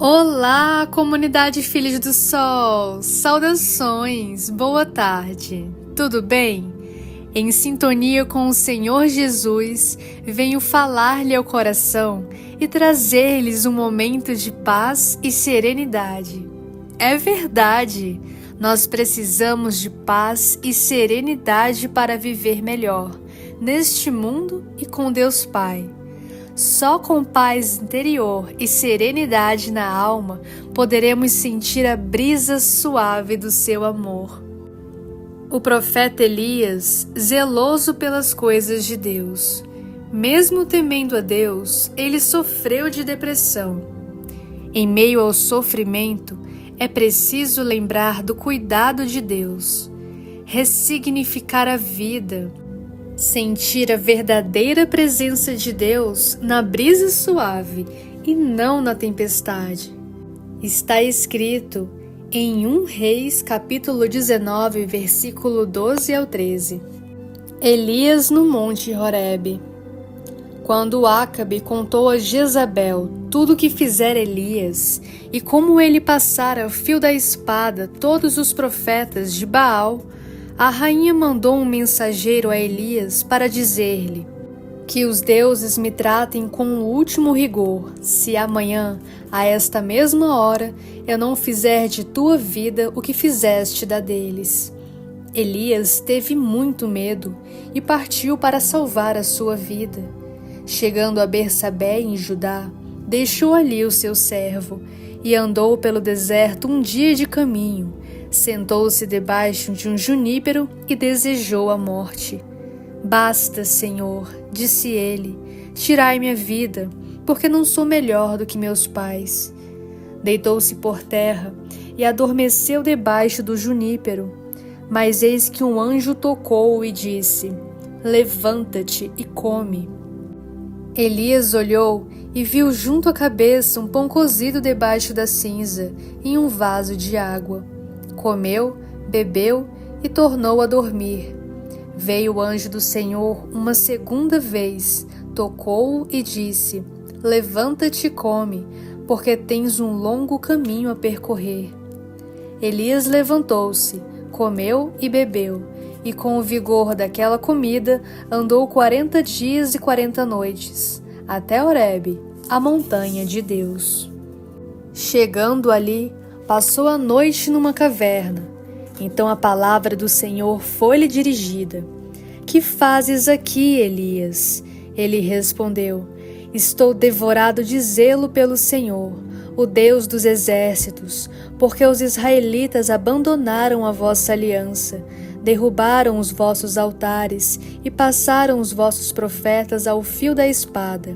Olá, comunidade Filhos do Sol! Saudações! Boa tarde! Tudo bem? Em sintonia com o Senhor Jesus, venho falar-lhe ao coração e trazer-lhes um momento de paz e serenidade. É verdade! Nós precisamos de paz e serenidade para viver melhor, neste mundo e com Deus Pai. Só com paz interior e serenidade na alma poderemos sentir a brisa suave do seu amor. O profeta Elias, zeloso pelas coisas de Deus, mesmo temendo a Deus, ele sofreu de depressão. Em meio ao sofrimento, é preciso lembrar do cuidado de Deus, ressignificar a vida, sentir a verdadeira presença de Deus na brisa suave e não na tempestade. Está escrito em 1 Reis, capítulo 19, versículo 12 ao 13. Elias no Monte Horebe. Quando Acabe contou a Jezabel tudo o que fizera Elias e como ele passara ao fio da espada todos os profetas de Baal, a rainha mandou um mensageiro a Elias para dizer-lhe: que os deuses me tratem com o último rigor, se amanhã, a esta mesma hora, eu não fizer de tua vida o que fizeste da deles. Elias teve muito medo e partiu para salvar a sua vida. Chegando a Bersabé, em Judá, deixou ali o seu servo e andou pelo deserto um dia de caminho. Sentou-se debaixo de um junípero e desejou a morte. Basta, Senhor, disse ele, tirai-me a vida, porque não sou melhor do que meus pais. Deitou-se por terra e adormeceu debaixo do junípero. Mas eis que um anjo tocou-o e disse: levanta-te e come. Elias olhou e viu junto à cabeça um pão cozido debaixo da cinza, em um vaso de água. Comeu, bebeu e tornou a dormir. Veio o anjo do Senhor uma segunda vez, tocou-o e disse: levanta-te e come, porque tens um longo caminho a percorrer. Elias levantou-se, comeu e bebeu, e com o vigor daquela comida andou 40 dias e 40 noites, até Horebe, a montanha de Deus. Chegando ali, passou a noite numa caverna. Então a palavra do Senhor foi-lhe dirigida: que fazes aqui, Elias? Ele respondeu: estou devorado de zelo pelo Senhor, o Deus dos exércitos, porque os israelitas abandonaram a vossa aliança, derrubaram os vossos altares e passaram os vossos profetas ao fio da espada.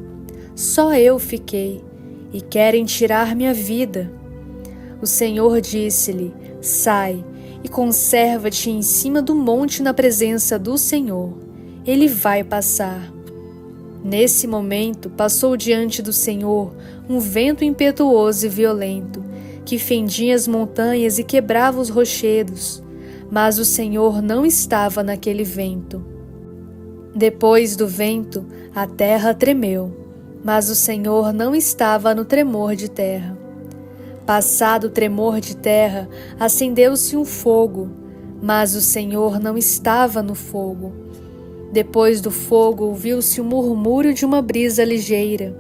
Só eu fiquei, e querem tirar minha vida. O Senhor disse-lhe: sai e conserva-te em cima do monte na presença do Senhor. Ele vai passar. Nesse momento passou diante do Senhor um vento impetuoso e violento, que fendia as montanhas e quebrava os rochedos. Mas o Senhor não estava naquele vento. Depois do vento, a terra tremeu, mas o Senhor não estava no tremor de terra. Passado o tremor de terra, acendeu-se um fogo, mas o Senhor não estava no fogo. Depois do fogo, ouviu-se o murmúrio de uma brisa ligeira.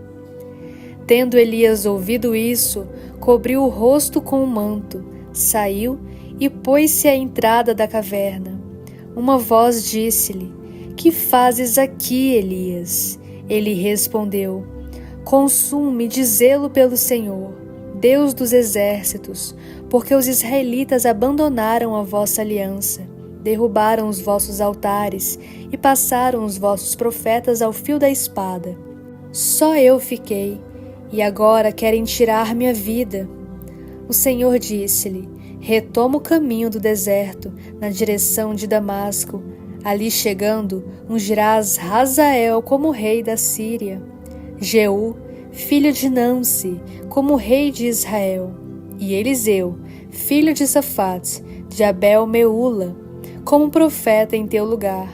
Tendo Elias ouvido isso, cobriu o rosto com um manto, saiu e pôs-se à entrada da caverna. Uma voz disse-lhe: que fazes aqui, Elias? Ele respondeu: consumo-me de zelo pelo Senhor, Deus dos exércitos, porque os israelitas abandonaram a vossa aliança, derrubaram os vossos altares e passaram os vossos profetas ao fio da espada. Só eu fiquei, e agora querem tirar minha vida. O Senhor disse-lhe: retoma o caminho do deserto, na direção de Damasco. Ali chegando, ungirás Hazael como rei da Síria, Jeú, filho de Nansi, como rei de Israel, e Eliseu, filho de Safate, de Abel-Meula, como profeta em teu lugar.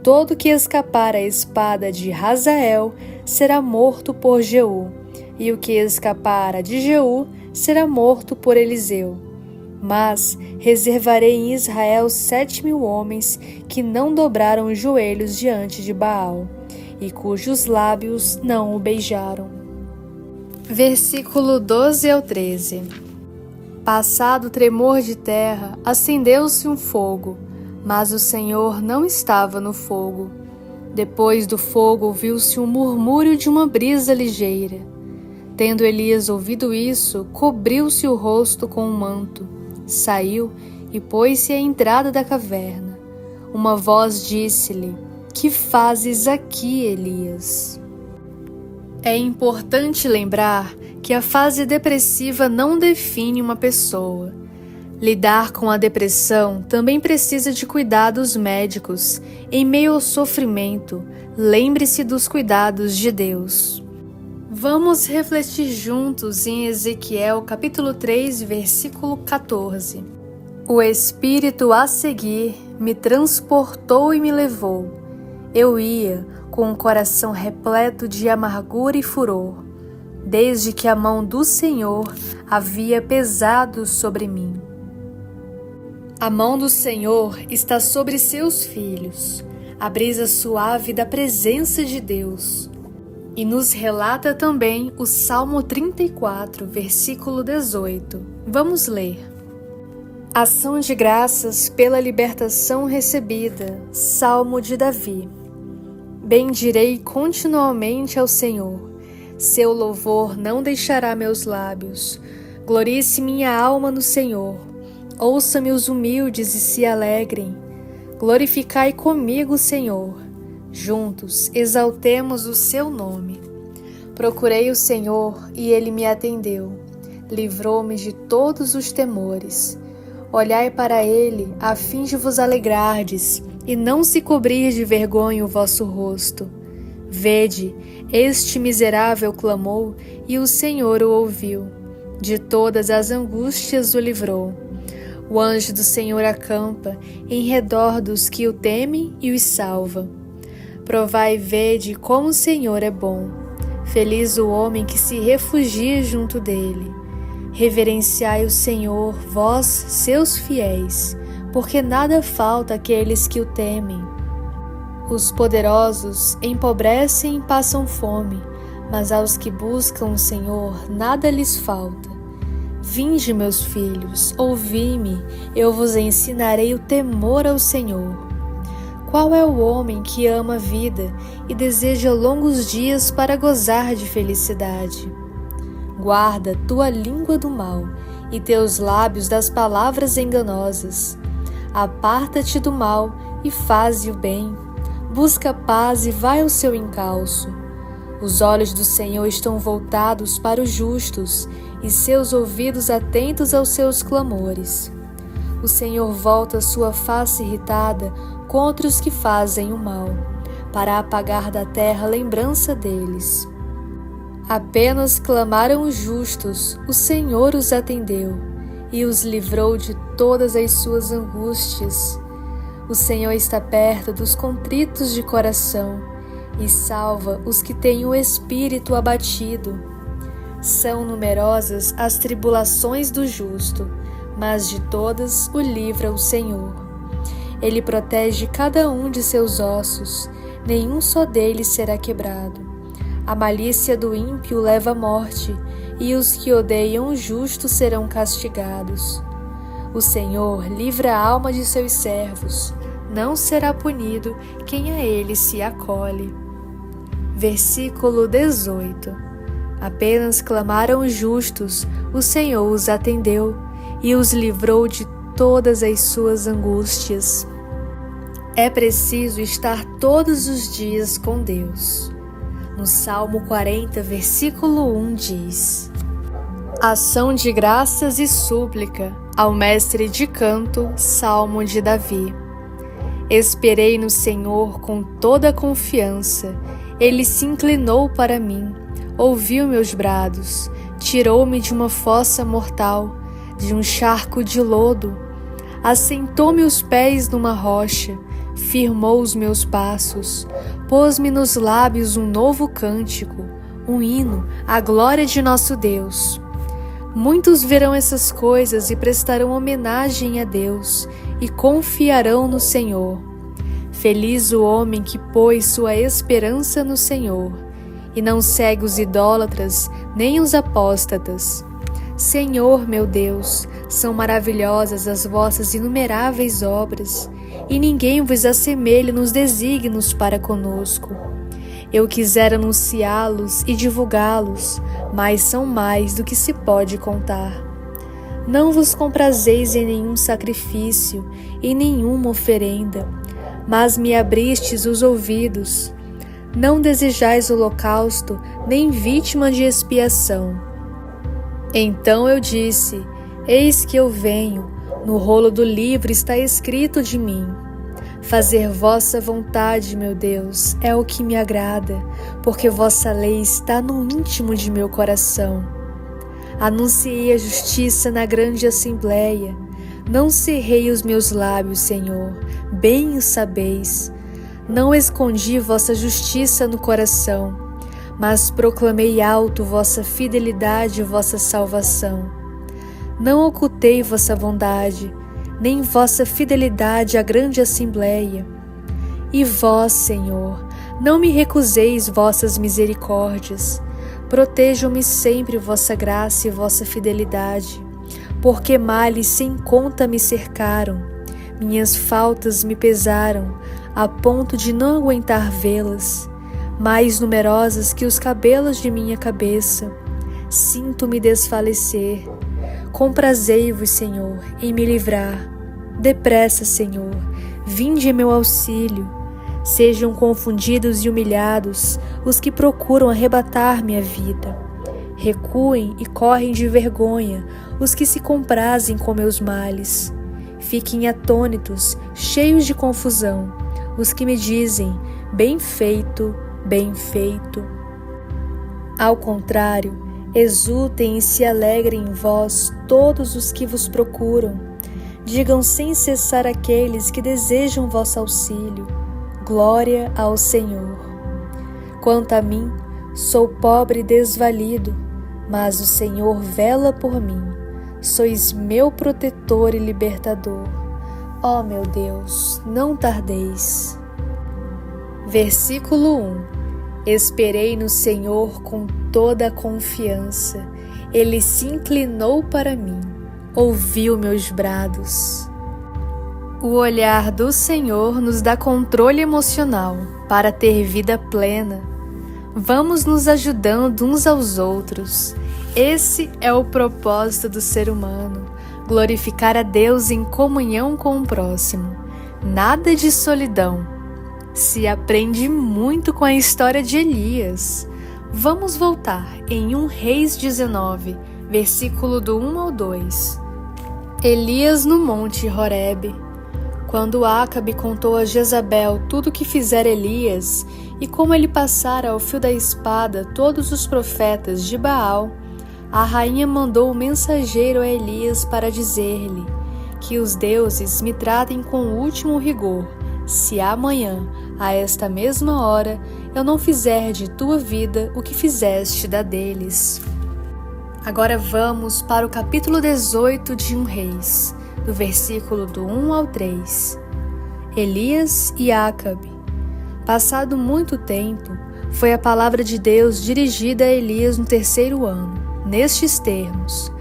Todo que escapar à espada de Hazael será morto por Jeú, e o que escapara de Jeú será morto por Eliseu. Mas reservarei em Israel 7.000 homens que não dobraram os joelhos diante de Baal, e cujos lábios não o beijaram. Versículo 12 ao 13. Passado o tremor de terra, acendeu-se um fogo, mas o Senhor não estava no fogo. Depois do fogo ouviu-se um murmúrio de uma brisa ligeira. Tendo Elias ouvido isso, cobriu-se o rosto com um manto, saiu e pôs-se à entrada da caverna. Uma voz disse-lhe: "Que fazes aqui, Elias?" É importante lembrar que a fase depressiva não define uma pessoa. Lidar com a depressão também precisa de cuidados médicos. Em meio ao sofrimento, lembre-se dos cuidados de Deus. Vamos refletir juntos em Ezequiel capítulo 3, versículo 14. O Espírito a seguir me transportou e me levou. Eu ia com o coração repleto de amargura e furor, desde que a mão do Senhor havia pesado sobre mim. A mão do Senhor está sobre seus filhos, a brisa suave da presença de Deus. E nos relata também o Salmo 34, versículo 18. Vamos ler. Ação de graças pela libertação recebida. Salmo de Davi. Bendirei continuamente ao Senhor. Seu louvor não deixará meus lábios. Glorie-se minha alma no Senhor. Ouça-me os humildes e se alegrem. Glorificai comigo o Senhor. Juntos exaltemos o seu nome. Procurei o Senhor e ele me atendeu. Livrou-me de todos os temores. Olhai para ele a fim de vos alegrardes e não se cobrir de vergonha o vosso rosto. Vede, este miserável clamou e o Senhor o ouviu. De todas as angústias o livrou. O anjo do Senhor acampa em redor dos que o temem e os salva. Provai e vede como o Senhor é bom. Feliz o homem que se refugia junto dele. Reverenciai o Senhor, vós, seus fiéis, porque nada falta àqueles que o temem. Os poderosos empobrecem e passam fome, mas aos que buscam o Senhor nada lhes falta. Vinde, meus filhos, ouvi-me, eu vos ensinarei o temor ao Senhor. Qual é o homem que ama a vida e deseja longos dias para gozar de felicidade? Guarda tua língua do mal e teus lábios das palavras enganosas. Aparta-te do mal e faze o bem. Busca paz e vai ao seu encalço. Os olhos do Senhor estão voltados para os justos e seus ouvidos atentos aos seus clamores. O Senhor volta sua face irritada contra os que fazem o mal, para apagar da terra a lembrança deles. Apenas clamaram os justos, o Senhor os atendeu e os livrou de todas as suas angústias. O Senhor está perto dos contritos de coração e salva os que têm o espírito abatido. São numerosas as tribulações do justo, mas de todas o livra o Senhor. Ele protege cada um de seus ossos, nenhum só deles será quebrado. A malícia do ímpio leva à morte, e os que odeiam o justo serão castigados. O Senhor livra a alma de seus servos, não será punido quem a ele se acolhe. Versículo 18. Apenas clamaram os justos, o Senhor os atendeu e os livrou de todas as suas angústias. É preciso estar todos os dias com Deus. No Salmo 40, versículo 1 diz: Ação de graças e súplica ao mestre de canto, Salmo de Davi. Esperei no Senhor com toda a confiança. Ele se inclinou para mim, ouviu meus brados, tirou-me de uma fossa mortal, de um charco de lodo. Assentou-me os pés numa rocha, firmou os meus passos, pôs-me nos lábios um novo cântico, um hino à glória de nosso Deus. Muitos verão essas coisas e prestarão homenagem a Deus e confiarão no Senhor. Feliz o homem que pôs sua esperança no Senhor e não segue os idólatras nem os apóstatas. Senhor, meu Deus, são maravilhosas as vossas inumeráveis obras, e ninguém vos assemelha nos desígnios para conosco. Eu quisera anunciá-los e divulgá-los, mas são mais do que se pode contar. Não vos comprazeis em nenhum sacrifício, em nenhuma oferenda, mas me abristes os ouvidos. Não desejais holocausto, nem vítima de expiação. Então eu disse: eis que eu venho, no rolo do livro está escrito de mim. Fazer vossa vontade, meu Deus, é o que me agrada, porque vossa lei está no íntimo de meu coração. Anunciei a justiça na grande assembleia. Não cerrei os meus lábios, Senhor, bem o sabeis. Não escondi vossa justiça no coração, mas proclamei alto vossa fidelidade e vossa salvação. Não ocultei vossa bondade, nem vossa fidelidade à grande assembleia. E vós, Senhor, não me recuseis vossas misericórdias. Protejam-me sempre vossa graça e vossa fidelidade, porque males sem conta me cercaram. Minhas faltas me pesaram, a ponto de não aguentar vê-las, mais numerosas que os cabelos de minha cabeça. Sinto-me desfalecer. Comprazei-vos, Senhor, em me livrar. Depressa, Senhor, vinde em meu auxílio. Sejam confundidos e humilhados os que procuram arrebatar minha vida. Recuem e correm de vergonha os que se comprazem com meus males. Fiquem atônitos, cheios de confusão, os que me dizem: bem feito, bem feito. Ao contrário, exultem e se alegrem em vós todos os que vos procuram. Digam sem cessar aqueles que desejam vosso auxílio: glória ao Senhor. Quanto a mim, sou pobre e desvalido, mas o Senhor vela por mim. Sois meu protetor e libertador. Ó meu Deus, não tardeis. Versículo 1. Esperei no Senhor com toda a confiança. Ele se inclinou para mim, ouviu meus brados. O olhar do Senhor nos dá controle emocional para ter vida plena. Vamos nos ajudando uns aos outros. Esse é o propósito do ser humano: glorificar a Deus em comunhão com o próximo. Nada de solidão. Se aprende muito com a história de Elias. Vamos voltar em 1 Reis 19, versículo do 1 ao 2. Elias no monte Horebe. Quando Acabe contou a Jezabel tudo o que fizera Elias e como ele passara ao fio da espada todos os profetas de Baal, a rainha mandou um mensageiro a Elias para dizer-lhe: que os deuses me tratem com o último rigor, se amanhã, a esta mesma hora, eu não fizer de tua vida o que fizeste da deles. Agora vamos para o capítulo 18 de 1 Reis, do versículo do 1 ao 3. Elias e Acabe. Passado muito tempo, foi a palavra de Deus dirigida a Elias no 3º ano, nestes termos: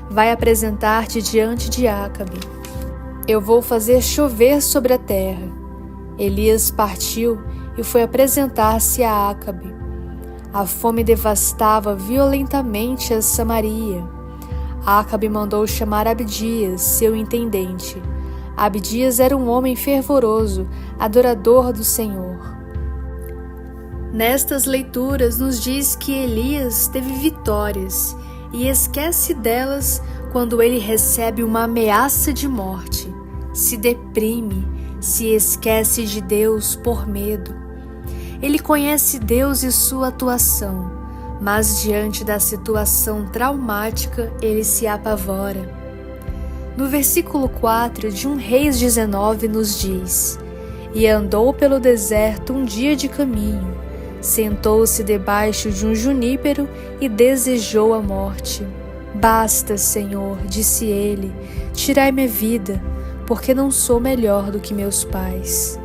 vai apresentar-te diante de Acabe. Eu vou fazer chover sobre a terra. Elias partiu e foi apresentar-se a Acabe. A fome devastava violentamente a Samaria. Acabe mandou chamar Abdias, seu intendente. Abdias era um homem fervoroso, adorador do Senhor. Nestas leituras nos diz que Elias teve vitórias e esquece delas quando ele recebe uma ameaça de morte. Se deprime, se esquece de Deus por medo. Ele conhece Deus e sua atuação, mas diante da situação traumática ele se apavora. No versículo 4 de 1 Reis 19 nos diz: e andou pelo deserto um dia de caminho, Sentou-se debaixo de um junípero e desejou a morte. Basta, Senhor, disse ele, tirai-me a vida, porque não sou melhor do que meus pais.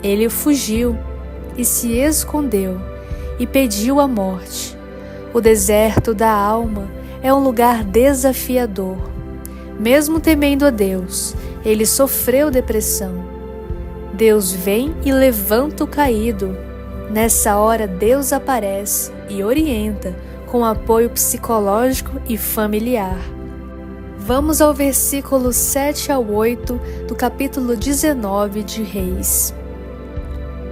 Ele fugiu e se escondeu e pediu a morte. O deserto da alma é um lugar desafiador. Mesmo temendo a Deus, ele sofreu depressão. Deus vem e levanta o caído. Nessa hora, Deus aparece e orienta com apoio psicológico e familiar. Vamos ao versículo 7 ao 8 do capítulo 19 de Reis.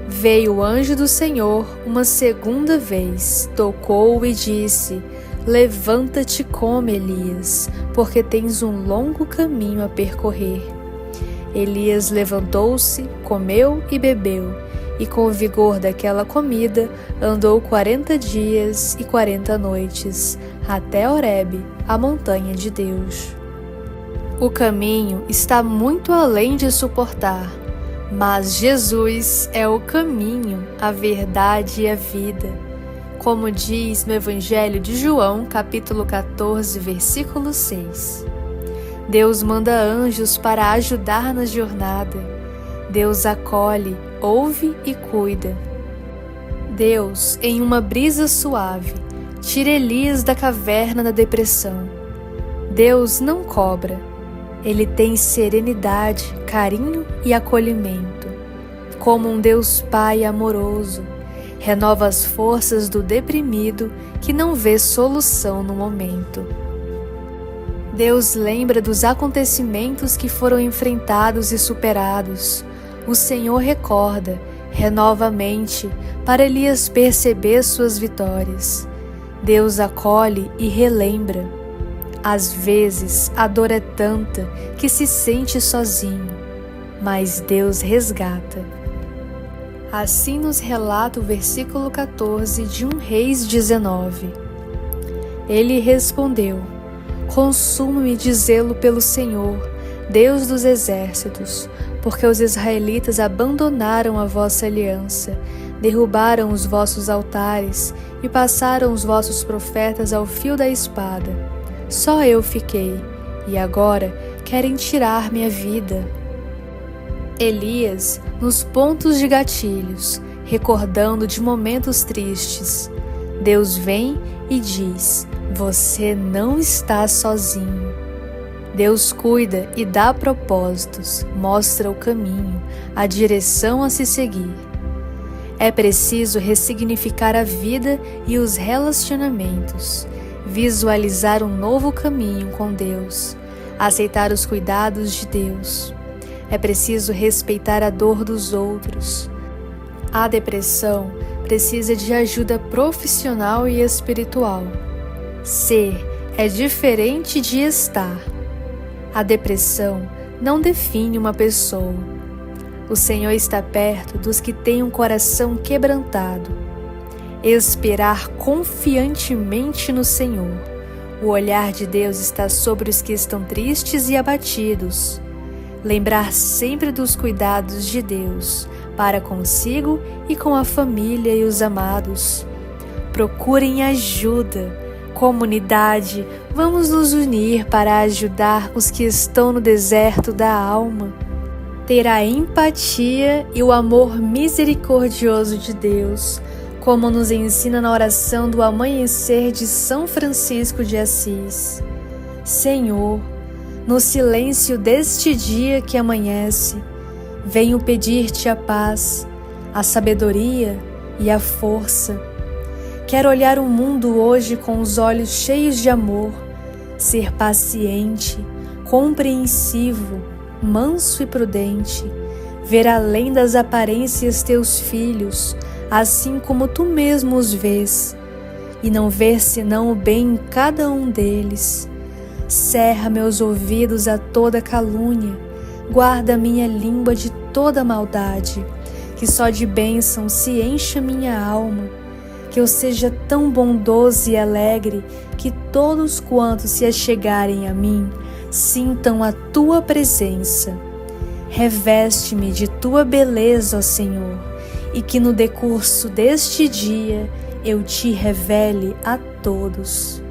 Veio o anjo do Senhor uma segunda vez, tocou-o e disse: Levanta-te, come, Elias, porque tens um longo caminho a percorrer. Elias levantou-se, comeu e bebeu, e com o vigor daquela comida andou 40 dias e 40 noites, até Horebe, a montanha de Deus. O caminho está muito além de suportar, mas Jesus é o caminho, a verdade e a vida. Como diz no Evangelho de João, capítulo 14, versículo 6. Deus manda anjos para ajudar na jornada. Deus acolhe, ouve e cuida. Deus, em uma brisa suave, tira Elias da caverna da depressão. Deus não cobra. Ele tem serenidade, carinho e acolhimento. Como um Deus Pai amoroso, renova as forças do deprimido que não vê solução no momento. Deus lembra dos acontecimentos que foram enfrentados e superados. O Senhor recorda, renova a mente, para Elias perceber suas vitórias. Deus acolhe e relembra. Às vezes, a dor é tanta que se sente sozinho, mas Deus resgata. Assim nos relata o versículo 14 de 1 Reis 19. Ele respondeu: Consumo-me de zelo pelo Senhor, Deus dos exércitos, porque os israelitas abandonaram a vossa aliança, derrubaram os vossos altares e passaram os vossos profetas ao fio da espada. Só eu fiquei, e agora querem tirar minha vida. Elias, nos pontos de gatilhos, recordando de momentos tristes, Deus vem e diz: Você não está sozinho. Deus cuida e dá propósitos, mostra o caminho, a direção a se seguir. É preciso ressignificar a vida e os relacionamentos, visualizar um novo caminho com Deus, aceitar os cuidados de Deus. É preciso respeitar a dor dos outros. A depressão precisa de ajuda profissional e espiritual. Ser é diferente de estar. A depressão não define uma pessoa. O Senhor está perto dos que têm um coração quebrantado. Esperar confiantemente no Senhor. O olhar de Deus está sobre os que estão tristes e abatidos. Lembrar sempre dos cuidados de Deus, para consigo e com a família e os amados. Procurem ajuda. Comunidade, vamos nos unir para ajudar os que estão no deserto da alma. Ter a empatia e o amor misericordioso de Deus, como nos ensina na oração do amanhecer de São Francisco de Assis. Senhor, no silêncio deste dia que amanhece, venho pedir-te a paz, a sabedoria e a força. Quero olhar o mundo hoje com os olhos cheios de amor, ser paciente, compreensivo, manso e prudente, ver além das aparências teus filhos, assim como tu mesmo os vês, e não ver senão o bem em cada um deles. Cerra meus ouvidos a toda calúnia, guarda minha língua de toda maldade, que só de bênção se encha minha alma, que eu seja tão bondoso e alegre que todos quantos se achegarem a mim sintam a tua presença. Reveste-me de tua beleza, ó Senhor, e que no decurso deste dia eu te revele a todos.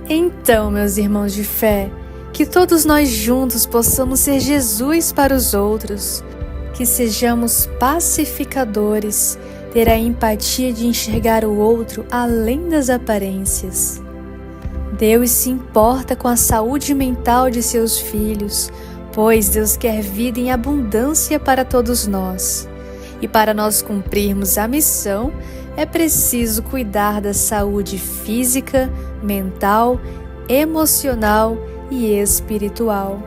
Então, meus irmãos de fé, que todos nós juntos possamos ser Jesus para os outros, que sejamos pacificadores, ter a empatia de enxergar o outro além das aparências. Deus se importa com a saúde mental de seus filhos, pois Deus quer vida em abundância para todos nós. E para nós cumprirmos a missão, é preciso cuidar da saúde física, mental, emocional e espiritual.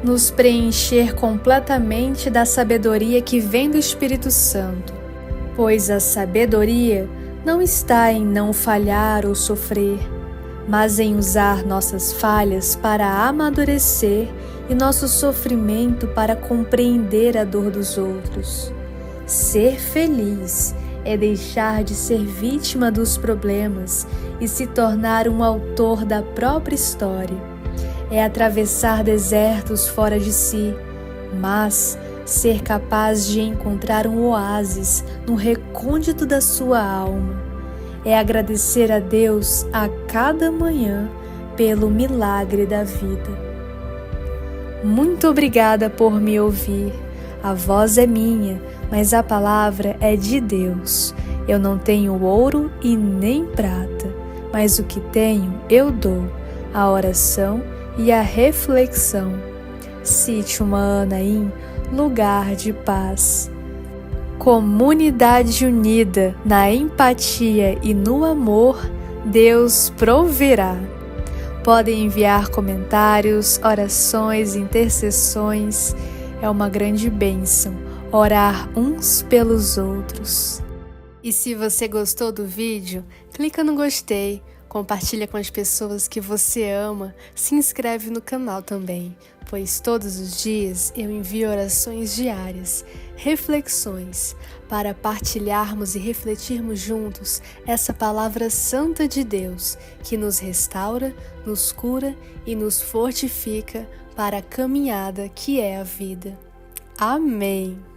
Nos preencher completamente da sabedoria que vem do Espírito Santo, pois a sabedoria não está em não falhar ou sofrer, mas em usar nossas falhas para amadurecer e nosso sofrimento para compreender a dor dos outros. Ser feliz é deixar de ser vítima dos problemas e se tornar um autor da própria história. É atravessar desertos fora de si, mas ser capaz de encontrar um oásis no recôndito da sua alma. É agradecer a Deus a cada manhã pelo milagre da vida. Muito obrigada por me ouvir. A voz é minha, mas a palavra é de Deus. Eu não tenho ouro e nem prata, mas o que tenho eu dou, a oração e a reflexão. Sítio Maanaim, lugar de paz. Comunidade unida na empatia e no amor, Deus proverá. Podem enviar comentários, orações, intercessões. É uma grande bênção orar uns pelos outros. E se você gostou do vídeo, clica no gostei, compartilha com as pessoas que você ama, se inscreve no canal também, pois todos os dias eu envio orações diárias, reflexões, para partilharmos e refletirmos juntos essa palavra santa de Deus, que nos restaura, nos cura e nos fortifica para a caminhada que é a vida. Amém!